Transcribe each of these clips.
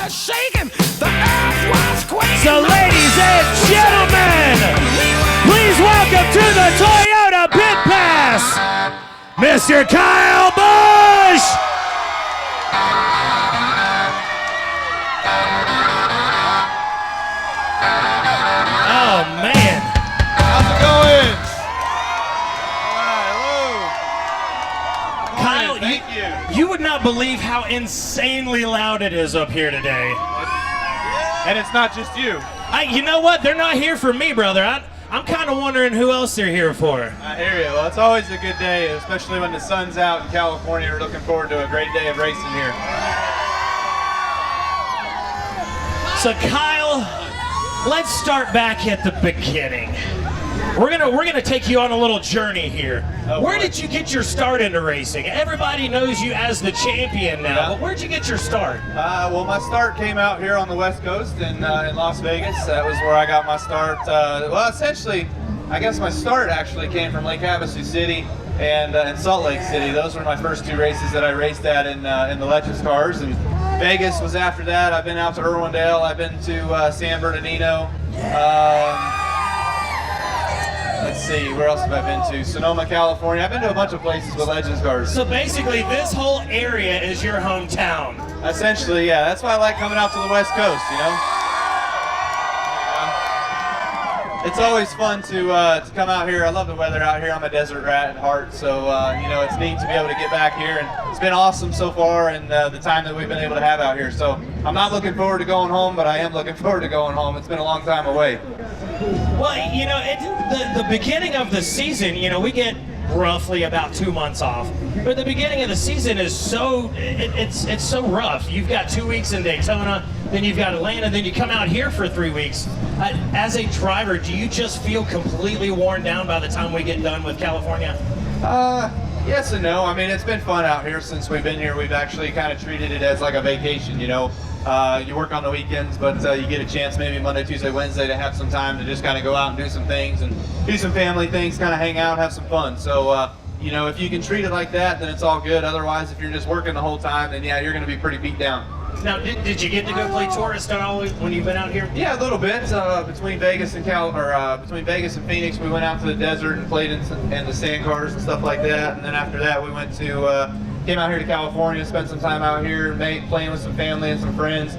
was shaking, the earth was quaking. So ladies and gentlemen, please welcome to the Toyota Pit Pass, Mr. Kyle Busch! Oh man. How's it going? All right, hello. Kyle, Thank you. you would not believe how insanely loud it is up here today. And it's not just you. You know what? They're not here for me, brother. I'm kind of wondering who else they're here for. I hear you. Well, it's always a good day, especially when the sun's out in California. We're looking forward to a great day of racing here. So Kyle, let's start back at the beginning. We're gonna take you on a little journey here. Oh, Where boy. did you get your start into racing? Everybody knows you as the champion now, Yeah. but where'd you get your start? Well, my start came out here on the West Coast in Las Vegas. That was where I got my start. Well, essentially, I guess my start actually came from Lake Havasu City and Salt Lake City. Those were my first two races that I raced at in the Legends cars. And Vegas was after that. I've been out to Irwindale. I've been to San Bernardino. Let's see, where else have I been to? Sonoma, California. I've been to a bunch of places with Legends cars. So basically, this whole area is your hometown. Essentially, yeah. That's why I like coming out to the West Coast, you know? It's always fun to come out here. I love the weather out here. I'm a desert rat at heart, so you know, it's neat to be able to get back here, and it's been awesome so far, and the time that we've been able to have out here. So I'm not looking forward to going home, but I am looking forward to going home. It's been a long time away. Well, you know, the beginning of the season, you know, we get roughly about 2 months off. But the beginning of the season is it's so rough. You've got 2 weeks in Daytona, then you've got Atlanta, then you come out here for 3 weeks. As a driver, do you just feel completely worn down by the time we get done with California? Yes and no. I mean, it's been fun out here since we've been here. We've actually kind of treated it as like a vacation, you know. You work on the weekends, but you get a chance maybe Monday, Tuesday, Wednesday to have some time to just kind of go out and do some things and do some family things, kind of hang out, have some fun. So, you know, if you can treat it like that, then it's all good. Otherwise, if you're just working the whole time, then yeah, you're going to be pretty beat down. Now, did you get to go play tourist at all when you've been out here? Yeah, a little bit. Between Vegas and between Vegas and Phoenix, we went out to the desert and played in the sand cars and stuff like that. And then after that, we went to came out here to California, spent some time out here, playing with some family and some friends,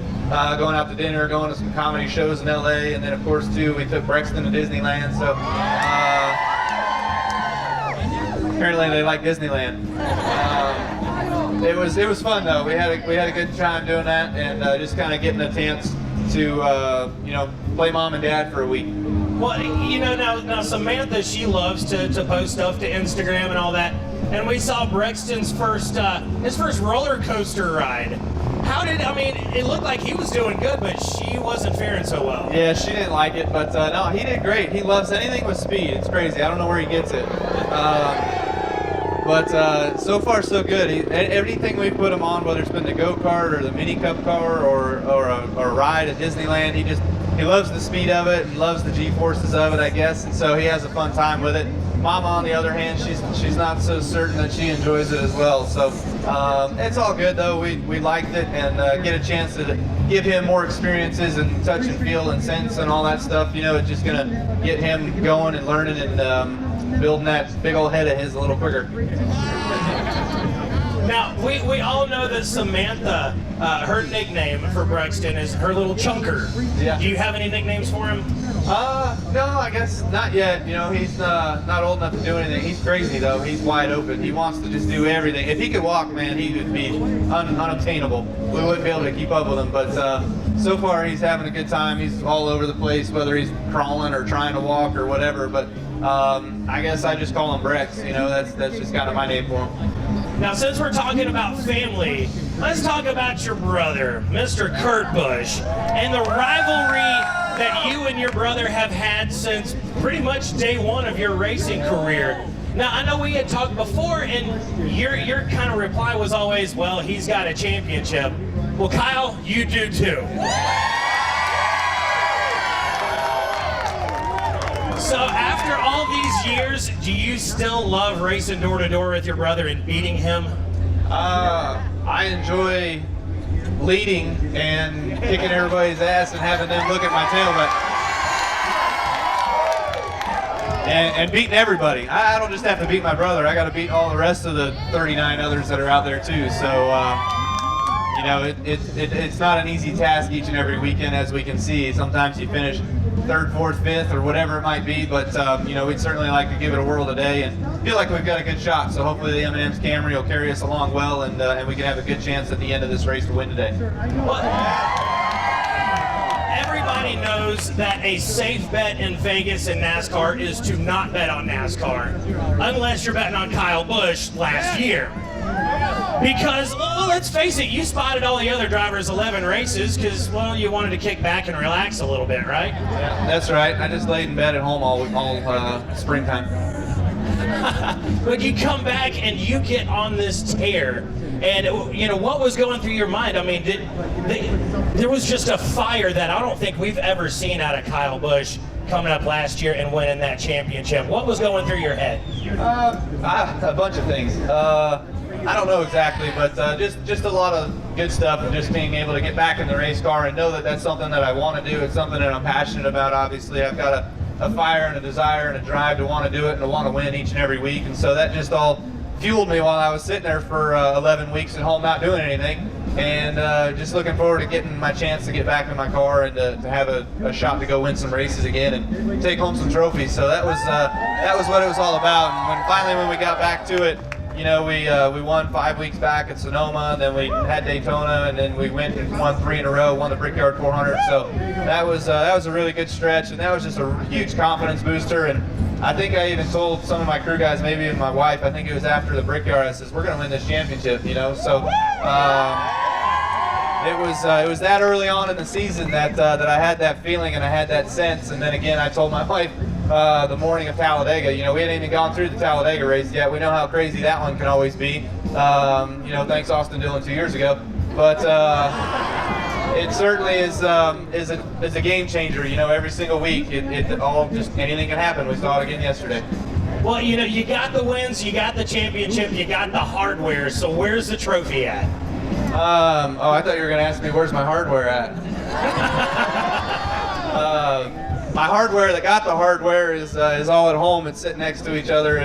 going out to dinner, going to some comedy shows in LA, and then of course too, we took Brexton to Disneyland. So apparently they like Disneyland. It was fun though. We had a good time doing that, and just kind of getting a chance to you know, play mom and dad for a week. Well, you know, now Samantha, she loves to post stuff to Instagram and all that. And we saw Brexton's first roller coaster ride. I mean, it looked like he was doing good, but she wasn't faring so well. Yeah, she didn't like it, but no, he did great. He loves anything with speed. It's crazy. I don't know where he gets it. But so far so good. Everything we put him on, whether it's been the go-kart or the mini cup car or a ride at Disneyland, he loves the speed of it and loves the G-forces of it, I guess, and so he has a fun time with it. Mama, on the other hand, she's not so certain that she enjoys it as well. So it's all good though. We liked it, and get a chance to give him more experiences and touch and feel and sense and all that stuff. You know, it's just gonna get him going and learning and building that big old head of his a little quicker. Now, we all know that Samantha, her nickname for Brexton is her little chunker. Yeah. Do you have any nicknames for him? No, I guess not yet. You know, he's not old enough to do anything. He's crazy though. He's wide open. He wants to just do everything. If he could walk, man, he would be unobtainable. We wouldn't be able to keep up with him. But so far, he's having a good time. He's all over the place, whether he's crawling or trying to walk or whatever. But I guess I just call him Brex. You know, that's just kind of my name for him. Now, since we're talking about family, let's talk about your brother, Mr. Kurt Busch, and the rivalry that you and your brother have had since pretty much day one of your racing career. Now, I know we had talked before, and your kind of reply was always, well, he's got a championship. Well, Kyle, you do too. So after all these years, do you still love racing door to door with your brother and beating him? I enjoy leading and kicking everybody's ass and having them look at my tail, but and beating everybody. I don't just have to beat my brother. I got to beat all the rest of the 39 others that are out there too. So you know, it's not an easy task each and every weekend, as we can see. Sometimes you finish 3rd, 4th, 5th, or whatever it might be, but you know, we'd certainly like to give it a whirl today and feel like we've got a good shot. So hopefully the M&M's Camry will carry us along well, and we can have a good chance at the end of this race to win today. Well, everybody knows that a safe bet in Vegas in NASCAR is to not bet on NASCAR, unless you're betting on Kyle Busch last year. Because, well, let's face it, you spotted all the other drivers' 11 races because, well, you wanted to kick back and relax a little bit, right? Yeah, that's right. I just laid in bed at home all springtime. But you come back and you get on this tear. And, you know, what was going through your mind? I mean, there was just a fire that I don't think we've ever seen out of Kyle Busch coming up last year and winning that championship. What was going through your head? A bunch of things. I don't know exactly, but just a lot of good stuff, and just being able to get back in the race car and know that that's something that I want to do. It's something that I'm passionate about. Obviously, I've got a fire and a desire and a drive to want to do it and to want to win each and every week, and so that just all fueled me while I was sitting there for 11 weeks at home not doing anything, and just looking forward to getting my chance to get back in my car and to have a shot to go win some races again and take home some trophies. So that was what it was all about. And finally when we got back to it, you know, we won 5 weeks back at Sonoma, and then we had Daytona, and then we went and won 3 in a row, won the Brickyard 400. So that was a really good stretch, and that was just a huge confidence booster. And I think I even told some of my crew guys, maybe even my wife, I think it was after the Brickyard, I says, we're going to win this championship, you know. So it was that early on in the season that I had that feeling and I had that sense. And then again, I told my wife the morning of Talladega, you know, we hadn't even gone through the Talladega race yet. We know how crazy that one can always be. You know, thanks Austin Dillon 2 years ago. But it certainly is a game changer. You know, every single week, it all just anything can happen. We saw it again yesterday. Well, you know, you got the wins, you got the championship, you got the hardware. So where's the trophy at? Oh, I thought you were going to ask me where's my hardware at. My hardware that got the hardware is all at home. It's sitting next to each other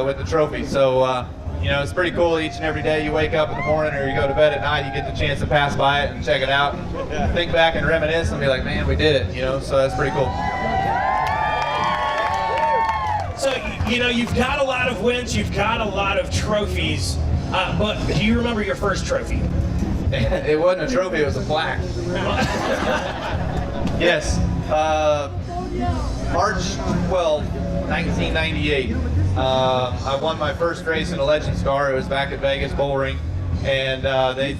with the trophy. So you know, it's pretty cool. Each and every day you wake up in the morning or you go to bed at night, you get the chance to pass by it and check it out and think back and reminisce and be like, man, we did it. You know, so that's pretty cool. So, you know, you've got a lot of wins, you've got a lot of trophies, but do you remember your first trophy? It wasn't a trophy, it was a plaque. Yes. March 12, 1998. I won my first race in a Legends car. It was back at Vegas Bull Ring, and they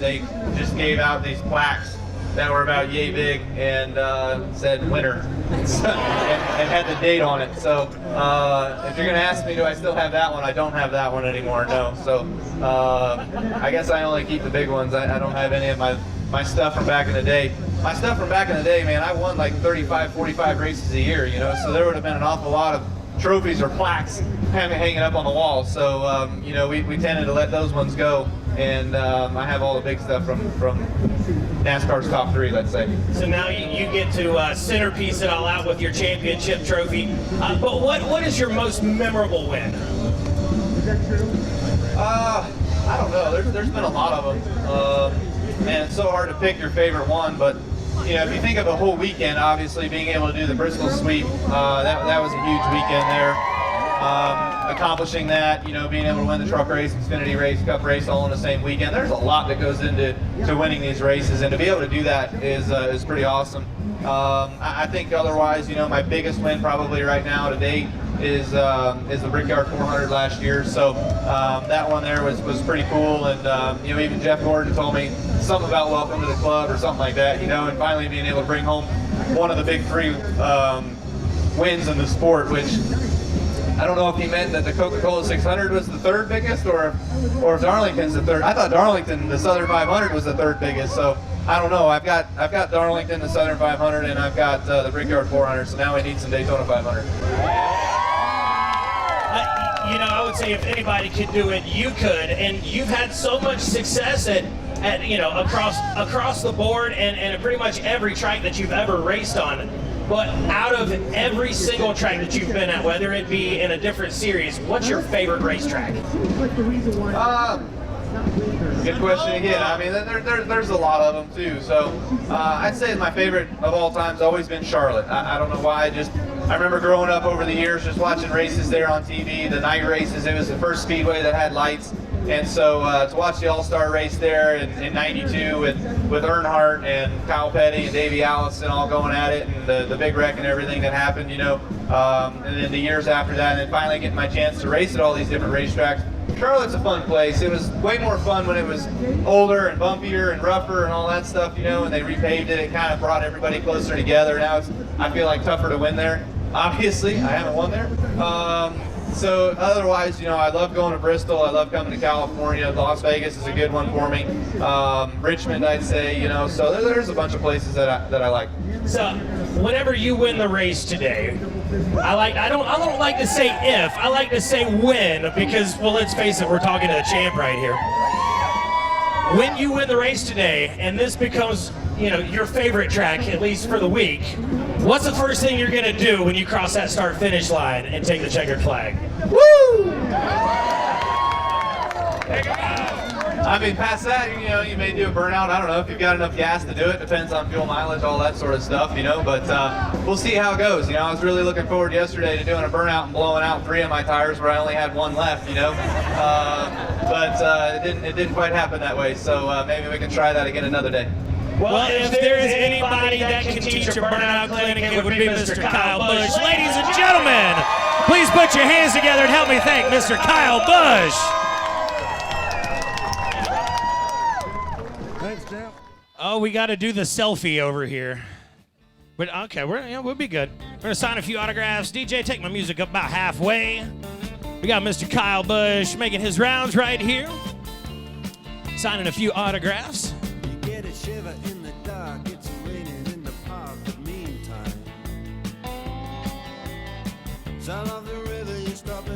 just gave out these plaques that were about yay big and said winner and had the date on it. So if you're going to ask me, do I still have that one? I don't have that one anymore, no. So I guess I only keep the big ones. I don't have any of my stuff from back in the day. My stuff from back in the day, man, I won like 35, 45 races a year, you know, so there would have been an awful lot of trophies or plaques hanging up on the wall. So, you know, we tended to let those ones go, and I have all the big stuff from NASCAR's top 3, let's say. So now you get to centerpiece it all out with your championship trophy. But what is your most memorable win? I don't know. There's been a lot of them. And it's so hard to pick your favorite one, but you know, if you think of the whole weekend, obviously being able to do the Bristol Sweep, that was a huge weekend there. Accomplishing that, you know, being able to win the truck race, Xfinity race, Cup race, all in the same weekend. There's a lot that goes into winning these races, and to be able to do that is pretty awesome. I think otherwise, you know, my biggest win probably right now to date is the Brickyard 400 last year. So that one there was pretty cool, and you know, even Jeff Gordon told me something about welcome to the club or something like that, you know, and finally being able to bring home one of the big 3 wins in the sport, which I don't know if he meant that the Coca-Cola 600 was the 3rd biggest, or if Darlington's the 3rd. I thought Darlington, the Southern 500, was the 3rd biggest. So I don't know. I've got Darlington, the Southern 500, and I've got the Brickyard 400. So now I need some Daytona 500. You know, I would say if anybody could do it, you could. And you've had so much success at at, you know, across the board and pretty much every track that you've ever raced on. But out of every single track that you've been at, whether it be in a different series, what's your favorite racetrack? Good question again. I mean, there's a lot of them too. So I'd say my favorite of all time has always been Charlotte. I don't know why. I remember growing up over the years just watching races there on TV, the night races. It was the first speedway that had lights. And so to watch the All-Star race there in '92 with Earnhardt and Kyle Petty and Davey Allison all going at it, and the big wreck and everything that happened, you know, and then the years after that, and then finally getting my chance to race at all these different racetracks. Charlotte's a fun place. It was way more fun when it was older and bumpier and rougher and all that stuff, you know, and they repaved it. It kind of brought everybody closer together. Now I feel like tougher to win there. Obviously, I haven't won there. So otherwise, you know, I love going to Bristol. I love coming to California. Las Vegas is a good one for me. Richmond, I'd say, you know. So there's a bunch of places that I like. So whenever you win the race today, I don't like to say if, I like to say when, because, well, let's face it, we're talking to the champ right here. When you win the race today, and this becomes, you know, your favorite track, at least for the week, what's the first thing you're gonna do when you cross that start-finish line and take the checkered flag? Woo! I mean, past that, you know, you may do a burnout. I don't know if you've got enough gas to do it. Depends on fuel mileage, all that sort of stuff, you know. But we'll see how it goes. You know, I was really looking forward yesterday to doing a burnout and blowing out 3 of my tires where I only had 1 left, you know. But it didn't quite happen that way. So maybe we can try that again another day. Well, if there is anybody that can teach a burnout clinic, it would be Mr. Kyle Busch. Ladies and gentlemen, please put your hands together and help me thank Mr. Kyle Busch. Thanks, champ. Oh, we got to do the selfie over here. But okay, we'll be good. We're gonna sign a few autographs. DJ, take my music up about halfway. We got Mr. Kyle Busch making his rounds right here, signing a few autographs. Shiver in the dark, it's raining in the park, but meantime, sound of the river, you stop